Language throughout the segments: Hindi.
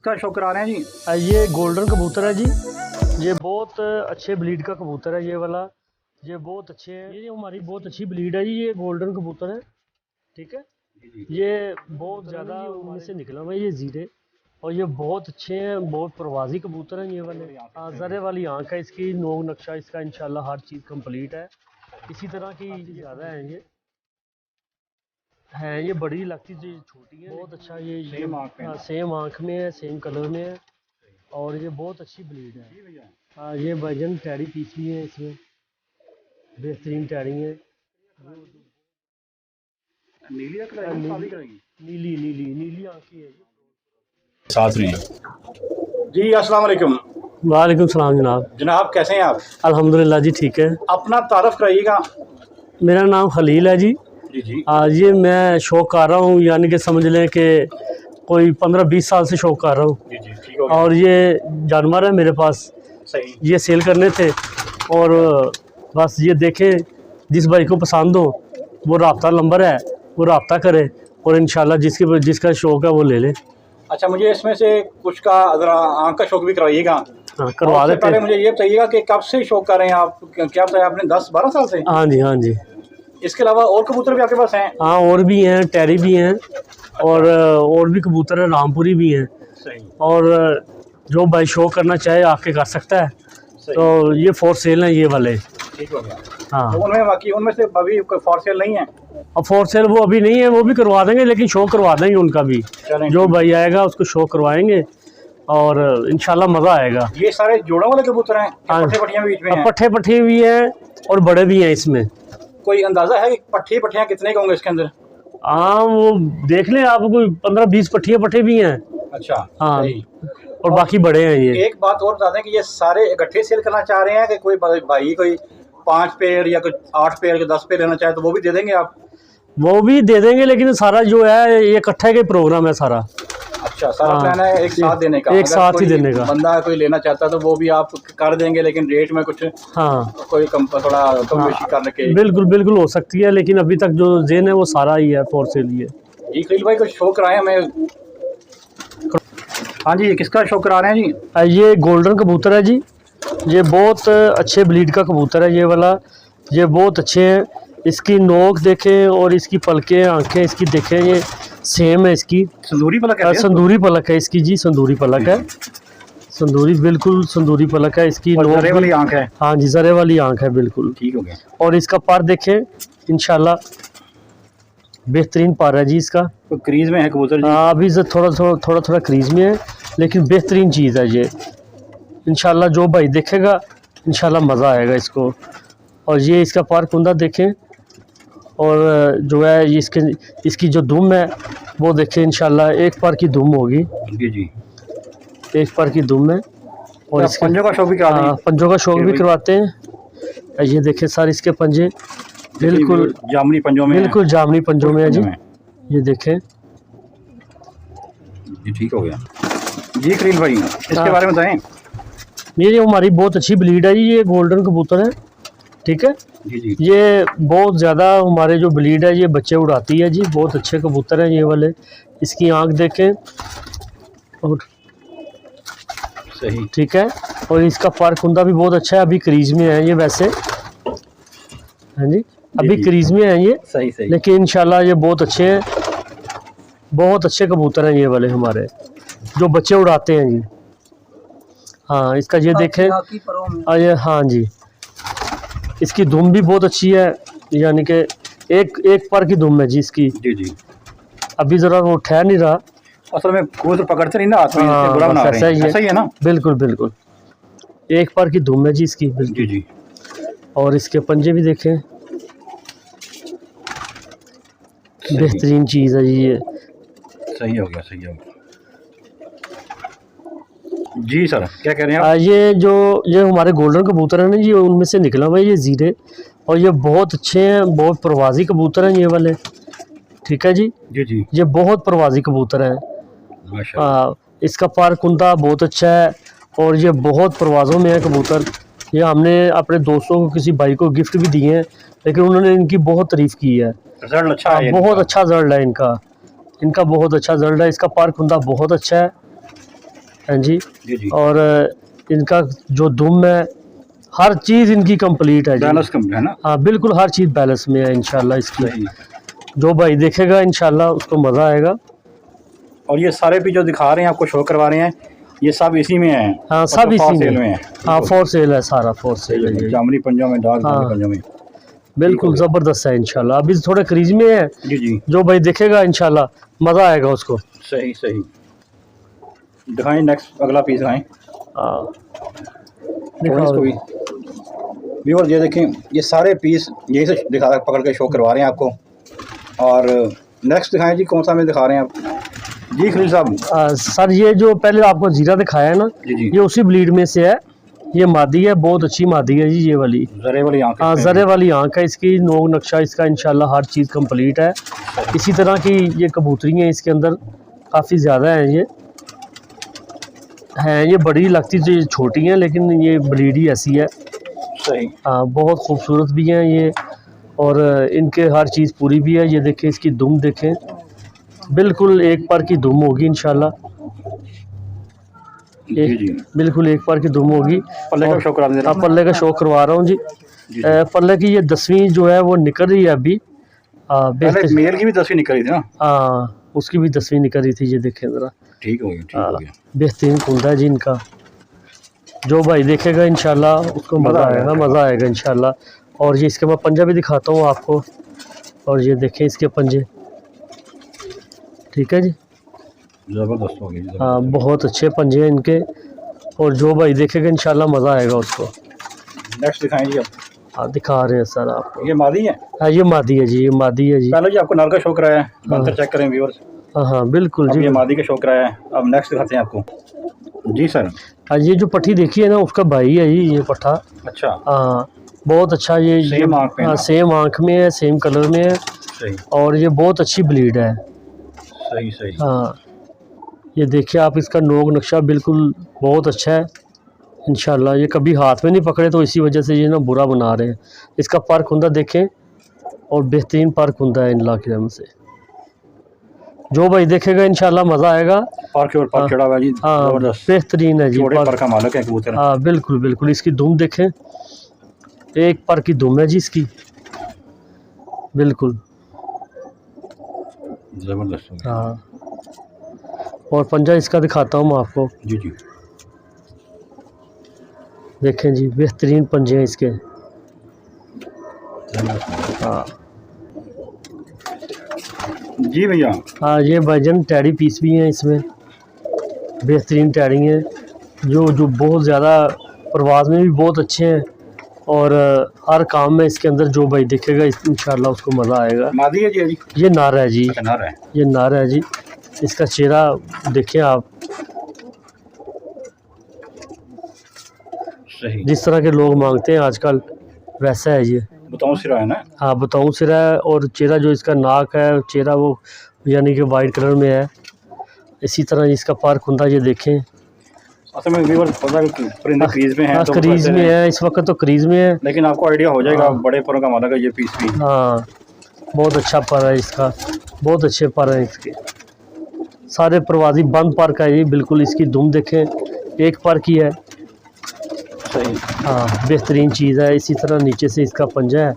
किसका शौक करा रहे हैं जी? ये गोल्डन कबूतर है जी। ये बहुत अच्छे ब्रीड का कबूतर है ये वाला। ये बहुत अच्छे है, ये हमारी बहुत अच्छी ब्रीड है जी। ये गोल्डन कबूतर है, ठीक है। ये बहुत ज़्यादा उनमें से निकला हुआ है ये जीरे, और ये बहुत अच्छे हैं, बहुत प्रवासी कबूतर हैं ये वाले। ज़रे वाली आँख है इसकी, नोक नक्शा इसका इंशाल्लाह हर चीज़ कंप्लीट है। इसी तरह की ज़्यादा हैं ये ये बड़ी लगती है, ये छोटी है। बहुत अच्छा ये सेम आँख में है, सेम कलर में है, और ये बहुत अच्छी ब्रीड है। हाँ, ये वजन टैडी पीस भी है इसमें, बेहतरीन टैडी है। नीली नीली नीली नीली आँखें है साथ में जी। अस्सलाम वालेकुम। वालेकुम सलाम जनाब। जनाब कैसे हैं आप? अल्हम्दुलिल्लाह जी ठीक है। अपना तारुफ कराइएगा। मेरा नाम खलील है जी। जी ये मैं शौक कर रहा हूँ, यानी कि समझ लें कि कोई 15-20 साल से शौक कर रहा हूँ। जी ठीक हो गया। और ये जानवर है मेरे पास, सही। ये सेल करने थे, और बस ये देखें जिस भाई को पसंद हो वो राब्ता नंबर है, वो राब्ता करे, और इंशाल्लाह जिसका शौक है वो ले ले। अच्छा, मुझे इसमें से कुछ का ज़रा आँख का शौक भी कराइएगा। हाँ, करवा देते पहले हैं। मुझे ये बताइएगा कि कब से शौक कर रहे हैं आप? क्या बताया आपने, 10-12 साल से? हाँ जी, हाँ जी। इसके अलावा और कबूतर भी आपके पास हैं? हाँ, और भी हैं, टैरी भी हैं, और भी कबूतर है, रामपुरी भी हैं। सही। और जो भाई शौक करना चाहे आके कर सकता है। तो ये फॉर सेल हैं ये वाले। ठीक हो गया। हाँ, तो उनमें से अभी फॉर सेल नहीं है? अब फॉर सेल वो अभी नहीं है, वो भी करवा देंगे, लेकिन शो करवा देंगे उनका भी। जो भाई आएगा उसको शो करवाएंगे, और इंशाल्लाह मज़ा आएगा। ये सारे जोड़ों वाले कबूतर हैं? पट्ठे पट्टियाँ बीच में हैं? पट्ठे पट्ठे भी हैं और बड़े भी हैं इसमें। कोई अंदाजा है कि पट्टियाँ कितने के होंगे इसके अंदर? हाँ, वो देख लें आप, कोई 15-20 पट्ठे भी हैं। अच्छा। हाँ, और बाकी बड़े हैं ये। एक बात और बता दें कि ये सारे इकट्ठे सेल करना चाह रहे हैं कि कोई भाई कोई 5 पेयर या कोई 8 पेयर के 10 पेयर लेना चाहे तो वो भी दे देंगे आप? वो भी दे देंगे, लेकिन सारा जो है ये इकट्ठे के प्रोग्राम है सारा। अच्छा, सारा प्लान है एक साथ देने का? एक साथ ही देने का। बंदा कोई लेना चाहता है तो वो भी आप कर देंगे, लेकिन रेट में कुछ कोई थोड़ा कम बेशी करने के? बिल्कुल बिल्कुल हो सकती है, लेकिन अभी तक जो जेन है वो सारा ही है फॉर सेल ही है जी। खलील भाई कुछ शो कराए हमें। हाँ जी, किसका शो करा रहे हैं जी? ये गोल्डन कबूतर है जी। ये बहुत अच्छे ब्रीड का कबूतर है ये वाला। ये बहुत अच्छे हैं, इसकी नोक देखें और इसकी पलकें, आंखें इसकी देखें, ये सेम है इसकी। संदूरी पलक है? संदूरी पलक है इसकी जी, संदूरी पलक है, संदूरी, बिल्कुल संदूरी पलक है इसकी। जरे वाली आंख है? हाँ जी, जरे वाली आंख है, बिल्कुल। ठीक हो गया। और इसका पर देखें, इंशाल्लाह बेहतरीन पर है जी इसका। तो क्रीज में है कबूतर जी? हाँ, अभी से थोड़ा क्रीज में है, लेकिन बेहतरीन चीज़ है ये। इंशाल्लाह जो भाई देखेगा इंशाल्लाह मज़ा आएगा इसको। और ये इसका पर कुंदा देखें, और जो है ये इसकी जो दुम है वो देखें, इंशाल्लाह एक पर की दुम होगी। जी, एक पर की दुम है। और इसके पंजों का शौक भी कराते हैं? पंजों का शौक भी करवाते हैं। ये देखें सर, इसके पंजे बिल्कुल जामनी पंजों में, बिल्कुल जामनी पंजों में है जी। ये देखें जी। ठीक हो गया जी। खलील भाई इसके बारे में बताएं। ये हमारी बहुत अच्छी ब्रीड है जी, ये गोल्डन कबूतर है, ठीक है जी। ये बहुत ज़्यादा हमारे जो ब्रीड है ये बच्चे उड़ाती है जी। बहुत अच्छे कबूतर हैं ये वाले। इसकी आंख देखें, और सही, ठीक है। और इसका पर कुंदा भी बहुत अच्छा है, अभी क्रीज में है ये वैसे। हाँ जी, अभी क्रीज में है ये। सही। लेकिन इंशाल्लाह ये बहुत अच्छे हैं, बहुत अच्छे कबूतर हैं ये वाले हमारे, जो बच्चे उड़ाते हैं जी। हाँ, इसका ये देखें, ये हाँ जी, इसकी धुम भी बहुत अच्छी है, यानी कि एक पर की धुम है जी इसकी। जी। अभी ज़रा वो ठहर नहीं रहा, असल में कबूतर पकड़ते नहीं ना हाथ में, बुरा बना रहे हैं। ऐसा ही है ना? बिल्कुल बिल्कुल एक पर की धुम है जी इसकी, बिल्कुल। जी। और इसके पंजे भी देखें, बेहतरीन चीज़ है जी ये। सही हो गया जी। सर क्या कह रहे हैं आप? ये हमारे गोल्डन कबूतर हैं ना जी, उनमें से निकला हुआ है ये जीरे, और ये बहुत अच्छे हैं, बहुत प्रवासी कबूतर हैं ये वाले, ठीक है जी। ये बहुत प्रवासी कबूतर हैं माशाल्लाह। इसका पर कुंदा बहुत अच्छा है, और ये बहुत प्रवासों में है कबूतर। ये हमने अपने दोस्तों को, किसी भाई को गिफ्ट भी दिए हैं, लेकिन उन्होंने इनकी बहुत तारीफ़ की है। रिजल्ट अच्छा है? बहुत अच्छा रिजल्ट है इनका बहुत अच्छा रिजल्ट है। इसका पर कुंदा बहुत अच्छा है, हाँ जी। जी जी। और इनका जो दुम है, हर चीज़ इनकी कंप्लीट है जी। बैलेंस कम है ना? हाँ बिल्कुल, हर चीज़ बैलेंस में है इंशाल्लाह इसकी। सही। जो भाई देखेगा इंशाल्लाह उसको मज़ा आएगा। और ये सारे भी जो दिखा रहे हैं आपको, शो करवा रहे हैं, ये सब इसी में है? हाँ सब फॉर इसी सेल में है? हाँ फॉर सेल है, सारा फॉर सेल है ये। जामनी पंजों में, डार्क जामनी हाँ। पंजों में। बिल्कुल ज़बरदस्त है इंशाल्लाह। अभी थोड़े क्रीज में है। जी जी। जो भाई देखेगा इंशाल्लाह मज़ा आएगा उसको। सही सही। दिखाएं नेक्स्ट, अगला पीस दिखाएं। हाँ थोड़ा इसको भी व्यूअर ये देखें, ये सारे पीस यही से दिखा पकड़ के शो करवा रहे हैं आपको। और नेक्स्ट दिखाएं जी, कौन सा हमें दिखा रहे हैं आप? जी खलील साहब। सर ये जो पहले आपको जीरा दिखाया है ना, जी जी। ये उसी ब्लीड में से है। ये मादी है, बहुत अच्छी मादी है जी ये वाली। जरे वाली आँख? हाँ जरे वाली आँख है इसकी। नोक नक्शा इसका इंशाल्लाह हर चीज़ कंप्लीट है। इसी तरह की ये कबूतरी हैं इसके अंदर काफ़ी ज़्यादा हैं। ये बड़ी लगती तो ये छोटी हैं, लेकिन ये ब्लीड ही ऐसी है। सही। हाँ बहुत खूबसूरत भी हैं ये, और इनके हर चीज़ पूरी भी है। ये देखें, इसकी दुम देखें, बिल्कुल एक पर की दुम होगी इंशाल्लाह। जी जी। बिल्कुल एक पर की दुम होगी। पल्ले का शो करा दे रहा हूं। पल्ले का शो करवा रहा हूँ जी। पल्ले की ये 10वीं जो है वो निकल रही है अभी। पहले मेल की भी 10वीं निकल रही थी ना? हाँ उसकी भी 10वीं निकल रही थी। ये देखें ज़रा, ठीक हो गया, ठीक हो गया। बेहतरीन कुंदा है जी इनका। जो भाई देखेगा इंशाल्लाह उसको मज़ा आएगा, मज़ा आएगा इंशाल्लाह। और ये इसके मैं पंजा भी दिखाता हूँ आपको। और ये देखें इसके पंजे, ठीक है जी। ज़बरदस्त हो गया। हाँ बहुत अच्छे पंजे हैं इनके। और जो भाई देखेगा इंशाल्लाह मज़ा आएगा उसको। नेक्स्ट दिखाएं जी आप। हाँ दिखा रहे हैं सर आपको। ये मादी है? हाँ ये मादी है जी, ये मादी है जी। पहले जी आपको नर का शो कराया है, अंतर चेक करें व्यूअर्स। हाँ हाँ बिल्कुल जी। ये मादी का शो कराया है, अब नेक्स्ट दिखाते हैं आपको। जी सर। हाँ ये जो पट्टी देखी है ना, उसका भाई है जी ये पट्ठा। अच्छा। हाँ बहुत अच्छा। ये सेम आँख में? हाँ सेम आँख में है, सेम कलर में है। सही। और ये बहुत अच्छी ब्लीड है। सही सही। हाँ ये देखिए आप, इसका नोक नक्शा बिल्कुल बहुत अच्छा है इंशाल्लाह। ये कभी हाथ में नहीं पकड़े तो इसी वजह से ये ना बुरा बना रहे हैं। इसका पर खुंदा देखें, और बेहतरीन पर खुंदा है अल्लाह की रहमत से। जो भाई देखेगा इंशाल्लाह मज़ा आएगा। पर के और पर चढ़ा हुआ है जी। हाँ जबरदस्त बेहतरीन है जी। पर का मालिक है कबूतर। हाँ बिल्कुल बिल्कुल। इसकी दुम देखें, एक पर की दुम है जी इसकी, बिल्कुल जबरदस्त। हाँ। और पंजा इसका दिखाता हूँ मैं आपको। जी जी। देखें जी, बेहतरीन पंजे हैं इसके। हाँ जी भैया। हाँ ये भाईजान टैडी पीस भी हैं इसमें, बेहतरीन टैडी हैं जो बहुत ज़्यादा परवाज़ में भी बहुत अच्छे हैं। और हर काम में इसके अंदर जो भाई देखेगा इंशाल्लाह उसको मज़ा आएगा। मादी है जी? ये नार है जी। नार है? ये नार है जी। इसका चेहरा देखें आप, सही। जिस तरह के लोग मांगते हैं आजकल वैसा है ये। बताऊं सिरा है ना? हाँ बताऊं सिरा है। और चेहरा जो इसका नाक है, चेहरा वो यानी कि वाइट कलर में है। इसी तरह इसका पर खुंदा ये देखें। असल में व्यूअर पता है परिंदे क्रीज में है तो क्रीज में है इस वक्त, तो क्रीज में है, लेकिन आपको आइडिया हो जाएगा बड़े परों का मालिक है ये पीस भी। हाँ बहुत अच्छा पर है इसका, बहुत अच्छे पर हैं इसके। सारे प्रवासी बंद पर का ये बिल्कुल। इसकी दुम देखें, एक पर की है। सही। हाँ बेहतरीन चीज़ है। इसी तरह नीचे से इसका पंजा है।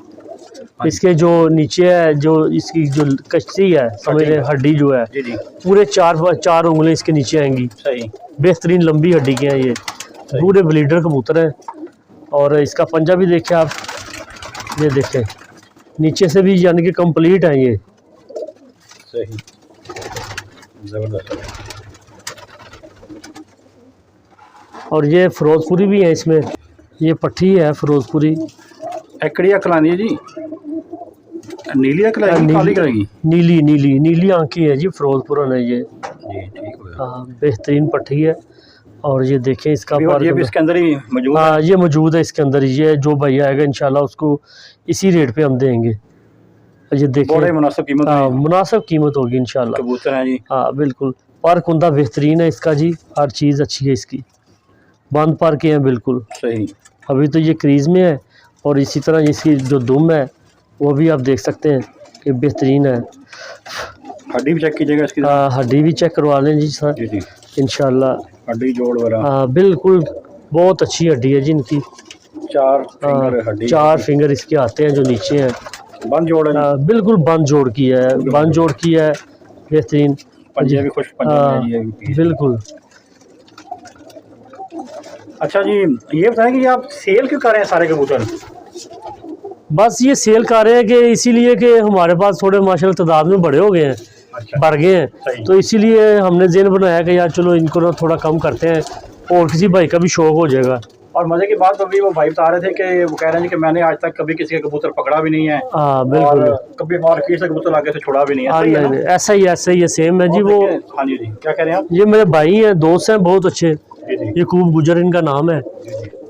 इसके जो नीचे है, जो इसकी जो कश्ती है, समझ रहे हड्डी जो है, जी जी। पूरे चार उंगलें इसके नीचे आएंगी। सही। बेहतरीन लंबी हड्डी के हैं ये, पूरे ब्लीडर कबूतर हैं। और इसका पंजा भी देखें आप, ये देखें नीचे से भी यानी कि कंप्लीट है ये। सही। जबरदस्त। और ये फिरोजपुरी भी है इसमें। ये पट्टी है फिरोजपुरी। एकड़ी अकलानी जी, नीली अकलानी काली करेगी? नीली नीली नीली आंखी है जी, फिरोजपुरन है ये जी। ठीक हो गया। हाँ बेहतरीन पट्टी है। और ये देखें इसका ये भी इसके अंदर ही मौजूद है? हाँ ये मौजूद है इसके अंदर। ये जो भाई आएगा इंशाल्लाह उसको इसी रेट पे हम देंगे। ये देखें बड़े मुनासिब कीमत। हाँ मुनासिब कीमत होगी इंशाल्लाह। कबूतर है जी। हाँ बिल्कुल। पर कुंदा बेहतरीन है इसका जी, हर चीज़ अच्छी है इसकी। बंद पर के हैं बिल्कुल। सही। अभी तो ये क्रीज में है। और इसी तरह इसकी जो दुम है वो भी आप देख सकते हैं कि बेहतरीन है। हड्डी भी चेक कीजिएगा इसकी? हड्डी भी चेक करवा लें जी सर जी जी। इंशाल्लाह। हड्डी जोड़ वगैरह बिल्कुल बहुत अच्छी हड्डी है जी इनकी। 4 फिंगर हड्डी 4 फिंगर इसके आते हैं जो नीचे हैं। बंद जोड़ है जी। बिल्कुल बंद जोड़ की है, बंद जोड़ की है, बेहतरीन। पंजे भी खुश पंजे हैं जी ये भी। बिल्कुल। अच्छा जी, ये बताएं कि आप सेल क्यों कर रहे हैं सारे कबूतर? बस ये सेल कर रहे हैं कि इसीलिए कि हमारे पास थोड़े माशाल्लाह तादाद में बड़े हो गए हैं, अच्छा बढ़ गए हैं, सही। तो इसीलिए हमने ज़हन बनाया कि यार चलो इनको ना थोड़ा कम करते हैं और किसी भाई का भी शौक हो जाएगा। और मज़े की बात अभी वो भाई बता रहे थे कि वो कह रहे हैं कि मैंने आज तक कभी किसी का कबूतर पकड़ा भी नहीं है हाँ बिल्कुल। और कभी मार्केट से कबूतर आगे से छोड़ा भी नहीं है। सही है ना? ऐसा ही है सेम है जी। वो हाँ जी जी, क्या कह रहे हैं आप? ये मेरे भाई हैं, दोस्त हैं बहुत अच्छे, जी जी यकूब गुजर इनका नाम है।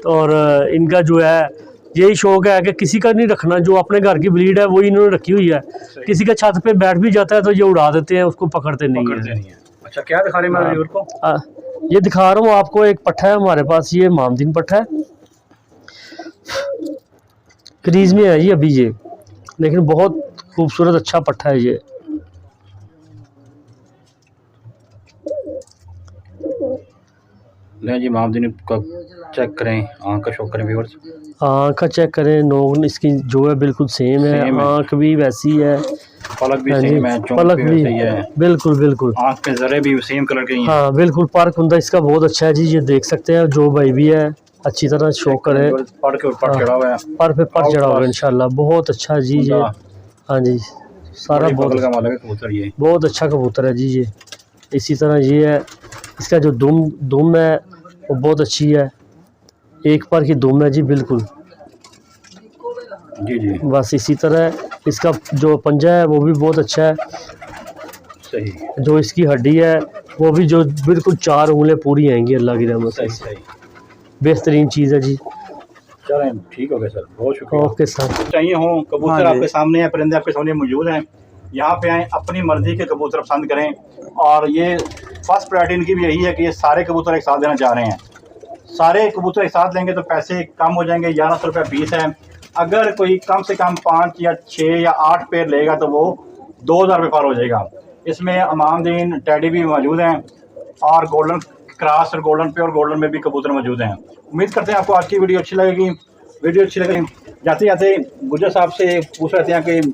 और इनका जो है यही शौक है कि किसी का नहीं रखना, जो अपने घर की ब्रीड है वही इन्होंने रखी हुई है। किसी का छत पे बैठ भी जाता है तो ये उड़ा देते हैं, उसको पकड़ते नहीं है। अच्छा, क्या दिखा रहे हैं मेरे व्यूअर को? ये दिखा रहा हूँ आपको, एक पट्ठा है हमारे पास, ये मामदीन पट्ठा है, क्रीज में है जी अभी ये, लेकिन बहुत खूबसूरत अच्छा पट्ठा है ये। ले जी मामदीन का चेक करें, आँख का शौक करें व्यूअर्स। आँख का चेक करें, नोक इसकी जो है बिल्कुल सेम है, आँख भी वैसी है, पलक भी सेम है, पलक भी सही है, बिल्कुल बिल्कुल। आँख के जरे भी सेम कलर के ही हैं। हाँ बिल्कुल। पर कुंदा इसका बहुत अच्छा है जी, ये देख सकते हैं, जो भाई भी है अच्छी तरह शौक करे। पर के ऊपर चढ़ा हुआ है, पर पे पर चढ़ा हुआ है इंशाल्लाह, बहुत अच्छा जी ये। हाँ जी, सारा बहुत का मालिक है कबूतर ये, बहुत अच्छा कबूतर है जी ये। इसी तरह ये है, इसका जो दुम है वो बहुत अच्छी है, एक पर की दुम है जी बिल्कुल। जी जी बस इसी तरह इसका जो पंजा है वो भी बहुत अच्छा है, सही। जो इसकी हड्डी है वो भी जो बिल्कुल 4 उंगलें पूरी आएंगी अल्लाह की रहमत से। सही। बेहतरीन चीज़ है जी। चलें ठीक हो गया सर, बहुत शुक्रिया। Okay sir. चाहिए हो कबूतर आपके सामने है, परिंदे आपके सामने मौजूद हैं, यहाँ पे आएँ, अपनी मर्जी के कबूतर पसंद करें। और ये फर्स्ट प्रायोरिटी इनकी भी यही है कि ये सारे कबूतर एक साथ देना चाह रहे हैं। सारे कबूतर एक साथ लेंगे तो पैसे कम हो जाएंगे, 1100 रुपये फीस है। अगर कोई कम से कम 5 या 6 या 8 पेयर लेगा तो वो 2000 रुपये पार हो जाएगा। इसमें अमामदीन टैडी भी मौजूद हैं और गोल्डन क्रॉस और गोल्डन पे और गोल्डन में भी कबूतर मौजूद हैं। उम्मीद करते हैं आपको आज की वीडियो अच्छी लगेगी। वीडियो अच्छी लगेगी, जाते जाते गुजर साहब से पूछ रहे थे कि